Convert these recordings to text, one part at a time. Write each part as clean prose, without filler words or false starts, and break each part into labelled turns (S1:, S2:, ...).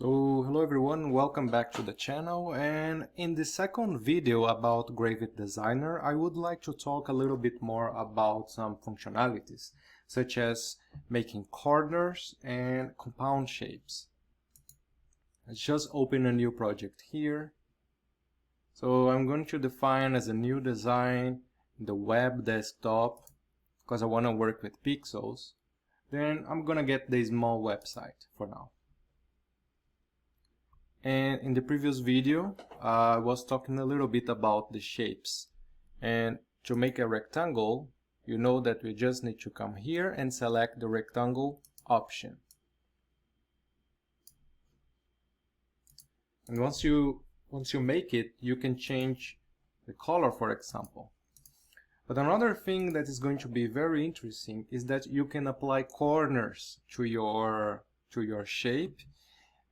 S1: So hello everyone, welcome back to the channel, and in the second video about Gravit Designer I would like to talk a little bit more about some functionalities such as making corners and compound shapes. Let's just open a new project here. So I'm going to define as a new design the web desktop because I want to work with pixels. Then I'm gonna get the small website for now. And in the previous video, I was talking a little bit about the shapes. And to make a rectangle, you know that we just need to come here and select the rectangle option. And once you make it, you can change the color, for example. But another thing that is going to be very interesting is that you can apply corners to your shape.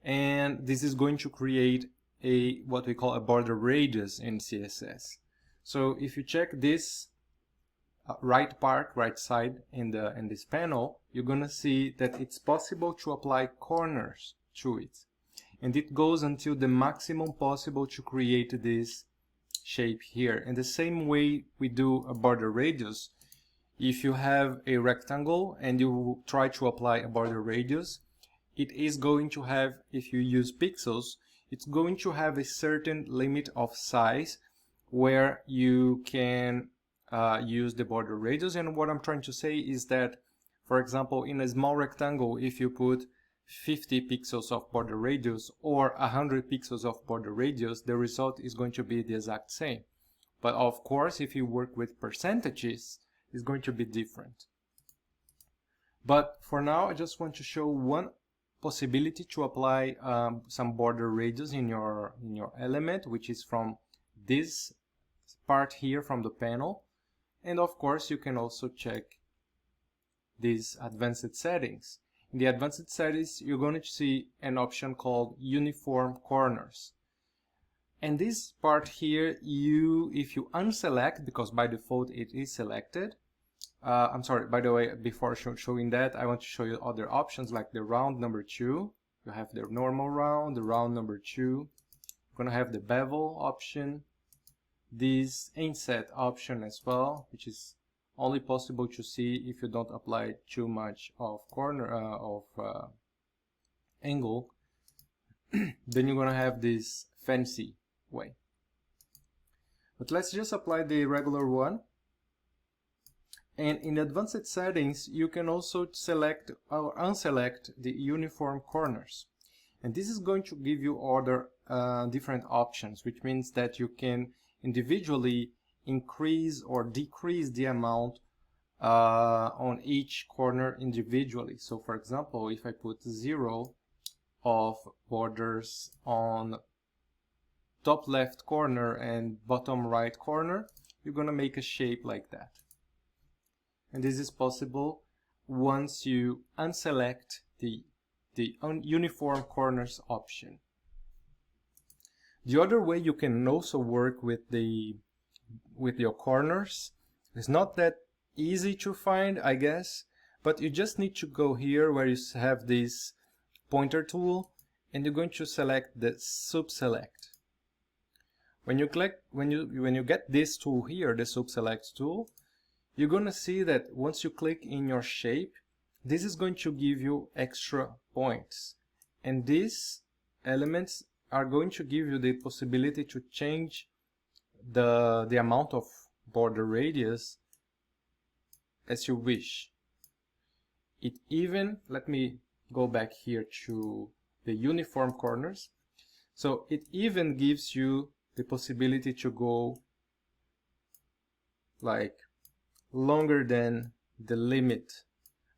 S1: And this is going to create what we call a border radius in CSS. So if you check this right side in this panel, you're gonna see that it's possible to apply corners to it, and it goes until the maximum possible to create this shape here. In the same way we do a border radius, if you have a rectangle and you try to apply a border radius, it is going to have, if you use pixels, it's going to have a certain limit of size where you can use the border radius. And what I'm trying to say is that, for example, in a small rectangle, if you put 50 pixels of border radius or 100 pixels of border radius, the result is going to be the exact same. But of course, if you work with percentages, it's going to be different. But for now, I just want to show one possibility to apply some border radius in your element, which is from this part here from the panel. And of course you can also check these advanced settings. In the advanced settings you're going to see an option called uniform corners, and this part here, if you unselect, because by default it is selected, I'm sorry, by the way, before showing that, I want to show you other options like the round number 2. You have the normal round, the round number 2. You're going to have the bevel option, this inset option as well, which is only possible to see if you don't apply too much of angle. Then you're going to have this fancy way. But let's just apply the regular one. And in advanced settings, you can also select or unselect the uniform corners. And this is going to give you other different options, which means that you can individually increase or decrease the amount on each corner individually. So for example, if I put 0 of borders on top left corner and bottom right corner, you're going to make a shape like that. And this is possible once you unselect the uniform corners option. The other way you can also work with your corners is not that easy to find, I guess, but you just need to go here where you have this pointer tool, and you're going to select the subselect. When you get this tool here, the subselect tool, you're going to see that once you click in your shape, this is going to give you extra points. And these elements are going to give you the possibility to change the amount of border radius as you wish. It even, let me go back here to the uniform corners. So it even gives you the possibility to go like longer than the limit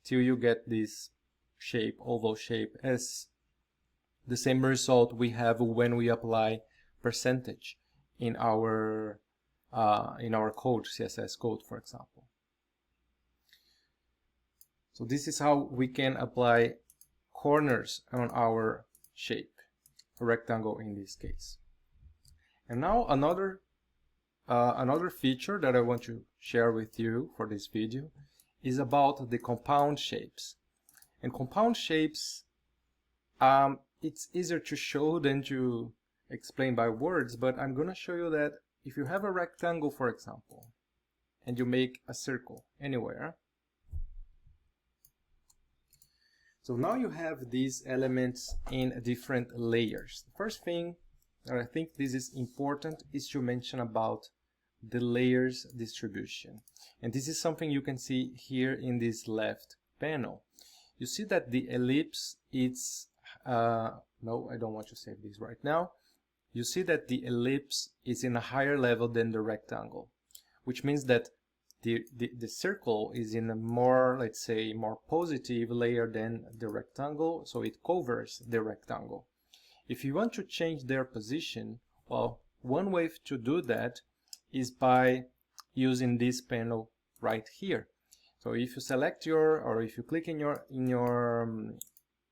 S1: till you get this shape, oval shape, as the same result we have when we apply percentage in our code, CSS code, for example. So this is how we can apply corners on our shape, a rectangle in this case. And now another feature that I want to share with you for this video is about the compound shapes. And compound shapes it's easier to show than to explain by words, but I'm gonna show you that if you have a rectangle, for example, and you make a circle anywhere, so now you have these elements in different layers. The first thing that I think this is important is to mention about the layers distribution. And this is something you can see here in this left panel. You see that the ellipse, it's, no, I don't want to save this right now. You see that the ellipse is in a higher level than the rectangle, which means that the circle is in a more, let's say, more positive layer than the rectangle, so it covers the rectangle. If you want to change their position, well, one way to do that is by using this panel right here. So if you select or if you click in your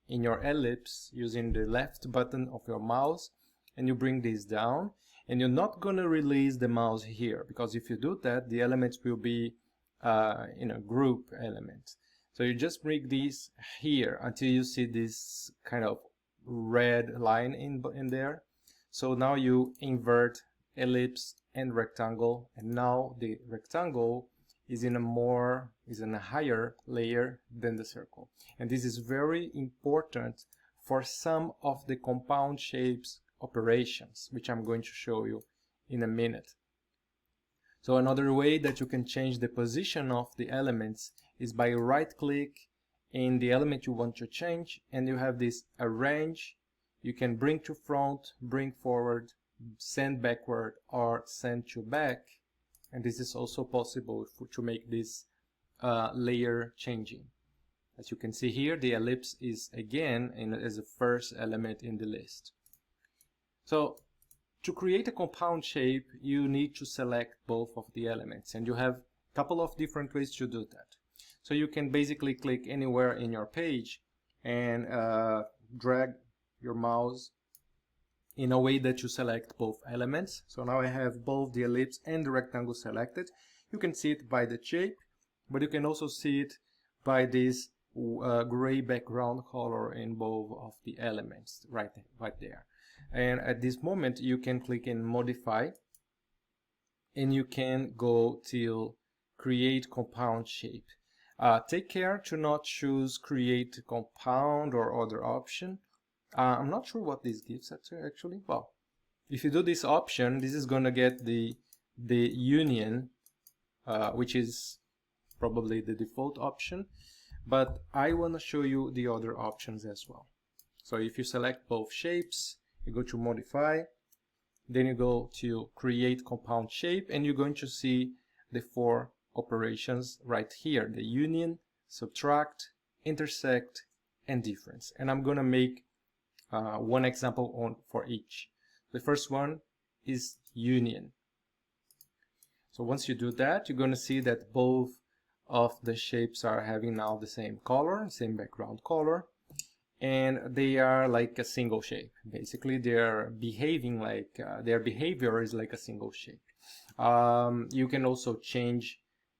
S1: ellipse using the left button of your mouse, and you bring this down, and you're not going to release the mouse here, because if you do that, the elements will be in a group element. So you just bring these here until you see this kind of red line in there. So now you invert ellipse and rectangle, and now the rectangle is in a higher layer than the circle. And this is very important for some of the compound shapes operations, which I'm going to show you in a minute. So another way that you can change the position of the elements is by right-click in the element you want to change, and you have this arrange. You can bring to front, bring forward, send backward, or send to back, and this is also possible to make this layer changing. As you can see here, the ellipse is again as the first element in the list. So to create a compound shape, you need to select both of the elements, and you have a couple of different ways to do that. So you can basically click anywhere in your page and drag your mouse in a way that you select both elements. So now I have both the ellipse and the rectangle selected. You can see it by the shape, but you can also see it by this gray background color in both of the elements right there. And at this moment you can click in modify, and you can go till create compound shape. Take care to not choose create compound or other option. I'm not sure what this gives actually. Well, if you do this option, this is gonna get the union, which is probably the default option, but I want to show you the other options as well. So if you select both shapes, you go to modify, then you go to create compound shape, and you're going to see the 4 operations right here: the union, subtract, intersect, and difference. And I'm gonna make one example for each. The first one is union. So once you do that, you're gonna see that both of the shapes are having now the same color, same background color, and they are like a single shape. Basically, they're behaving like their behavior is like a single shape. You can also change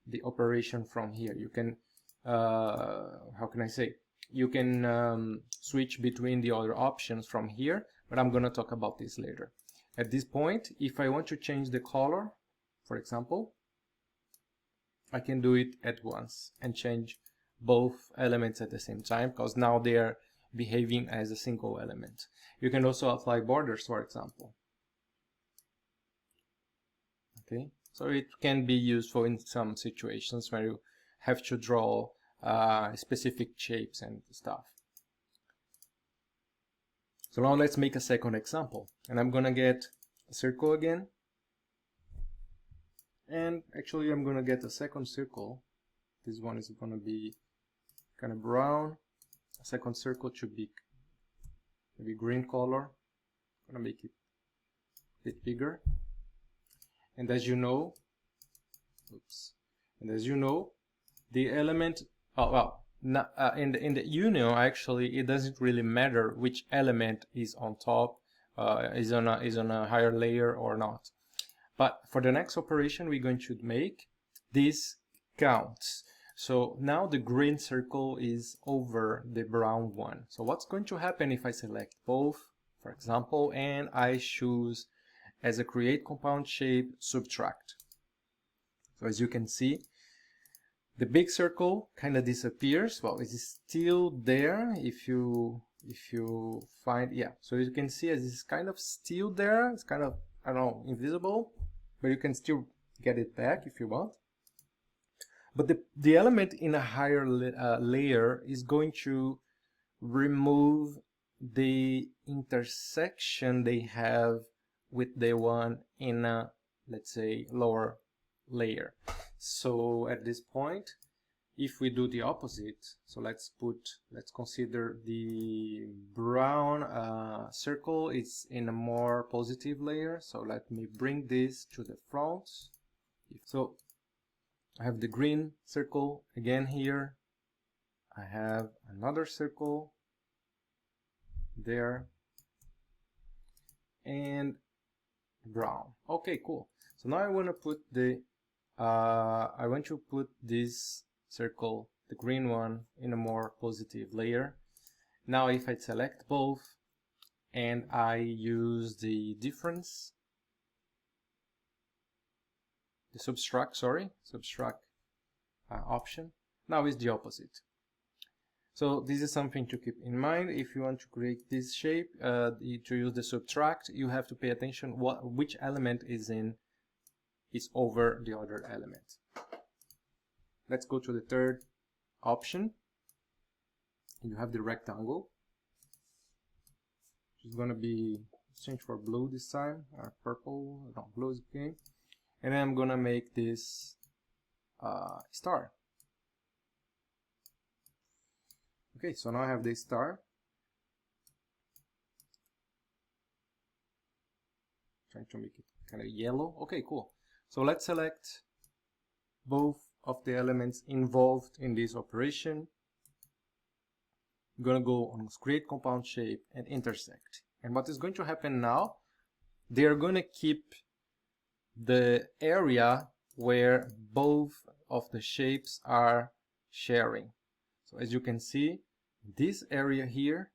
S1: the operation from here. You can how can I say, you can switch between the other options from here, but I'm gonna talk about this later. At this point, if I want to change the color, for example, I can do it at once and change both elements at the same time, because now they are behaving as a single element. You can also apply borders, for example. Okay, so it can be useful in some situations where you have to draw specific shapes and stuff. So now let's make a second example, and I'm gonna get a circle again, and actually I'm gonna get a second circle. This one is gonna be kind of brown. A second circle should be maybe green color. I'm gonna make it a bit bigger. And as you know, the element, in the union, actually, it doesn't really matter which element is on top, is on a higher layer or not. But for the next operation we're going to make, this counts. So now the green circle is over the brown one. So what's going to happen if I select both, for example, and I choose as a create compound shape subtract? So as you can see, the big circle kind of disappears. Well, it is still there if you find, yeah. So you can see as it's kind of still there. It's kind of, I don't know, invisible, but you can still get it back if you want. But the element in a higher layer is going to remove the intersection they have with the one in a, let's say, lower layer. So at this point, if we do the opposite, so let's consider the brown circle is in a more positive layer. So let me bring this to the front. So I have the green circle again here. I have another circle there and brown. Okay, cool. So now I want to put the this circle, the green one, in a more positive layer. Now if I select both and I use the difference, the subtract option, now is the opposite. So this is something to keep in mind. If you want to create this shape, to use the subtract, you have to pay attention which element is over the other element. Let's go to the third option. You have the rectangle, which is going to be changed for blue this time, or purple, no, blue is okay. And then I'm going to make this star. Okay, so now I have this star. Trying to make it kind of yellow. Okay, cool. So let's select both of the elements involved in this operation. I'm going to go on create compound shape and intersect. And what is going to happen now, they are going to keep the area where both of the shapes are sharing. So as you can see, this area here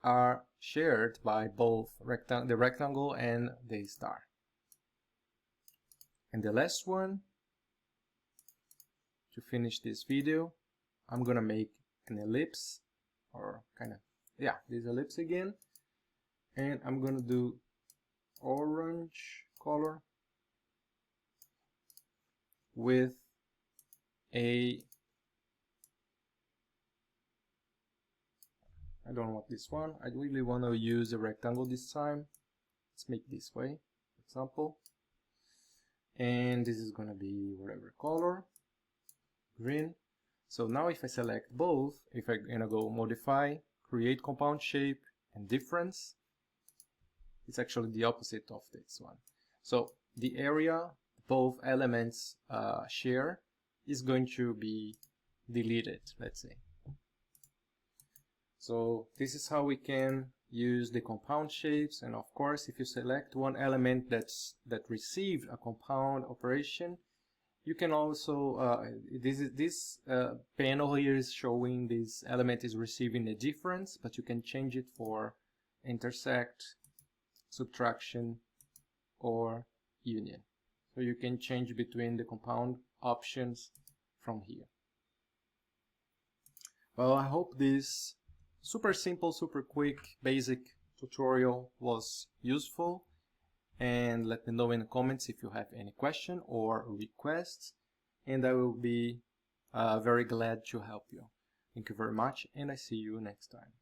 S1: are shared by both the rectangle and the star. And the last one, to finish this video, I'm gonna make an ellipse, or kind of, yeah, this ellipse again, and I'm gonna do orange color with a, I don't want this one, I really want to use a rectangle this time. Let's make this way, for example, and this is going to be whatever color, green. So now if I select both, if I'm gonna go modify, create compound shape and difference, it's actually the opposite of this one. So the area both elements share is going to be deleted, let's say. So this is how we can use the compound shapes. And of course, if you select one element that received a compound operation, you can also this panel here is showing this element is receiving a difference, but you can change it for intersect, subtraction, or union. So you can change between the compound options from here. Well, I hope this super simple, super quick, basic tutorial was useful. And let me know in the comments if you have any question or requests, and I will be very glad to help you. Thank you very much, and I see you next time.